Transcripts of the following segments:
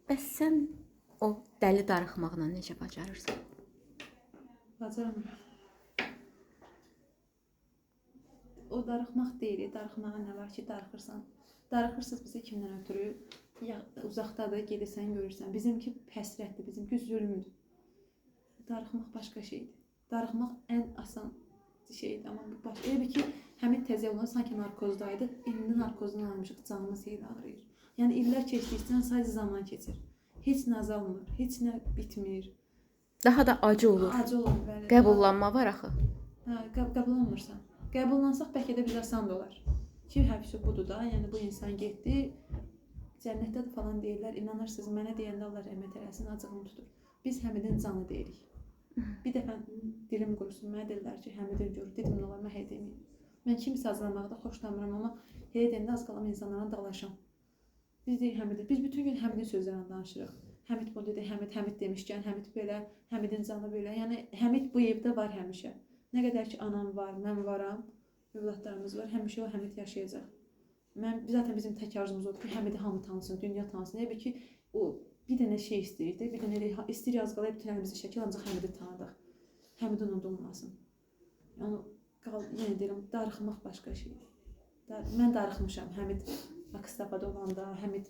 Bəs sən o dəli darıxmaqla necə bacarırsan? Bacaramam. O darıxmaq deyil, darıxmağa nə var ki, darıxırsan. Darıxırsınız bizə kimdən ötürü? Ya uzaqdadır, gedirsən, görürsən. Bizimki həsrətdir, bizimki zülmdür. Darıxmaq başqa şeydir. Darıxmaq ən asan şeydir, amma bu başqa. Elə ki, həmin təzə olan sanki narkozdaydı. İndi narkozdan almışıq, canımız yeyil ağrıyır. Yəni illər keçdikcə sadəcə zaman keçir. Heç nə azalmır, heç nə bitmir. Daha da acı olur. Acı olur bəli. Qəbullanma var axı. Hə, qəbullanmırsan. Qəbullansaq bəlkə də biz asan da olar. Ki, həbsi budur da, yəni bu insan getdi, cənnətdədir falan deyirlər. İnanırsınız, mənə deyəndə Allah rəhmət eləsin, acığım tutur. Biz Həmidin canı deyirik. Bir dəfə dilim qurusun, mənə deyirlər ki, Həmidin gör, dedim nə olar, mən hey deməyim. Mən kimsə azlamaqda xoşlamıram, amma hey deyəndə az qalam insanlarla dalaşam. Biz deyik Həmidin, biz bütün gün Həmidin sözlərini danışırıq. Həmid bunu dedi, Həmid demişkən, Həmid belə, Həmidin canı belə. Yəni Həmid bu evdə var həmişə. Nə qədər ki anam var, mən varam, övladlarımız var, həmişə o Həmid yaşayacaq. Zaten bizim tək arzumuz odur ki, Həmidi hamı tanısın, dünya tanısın. Elə ki, o bir dənə şey istəyirdi, bir dənə istəyir az qalaya bütün əlimizi şəkil, ancaq Həmidi tanıdıq. Həmid unudulmasın. Yəni, yenə deyirəm, darıxmaq başqa şeydir. Mən darıxmışam, Həmid Akstafada olanda, Həmid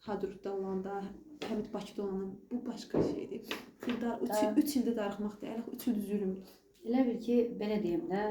Hadrutda olanda, Həmid Bakıda olanda, bu başqa şeydir. 3 ildə darıxmaq deyil, 3 il zülmdür. Elə bil ki, belə deyim də,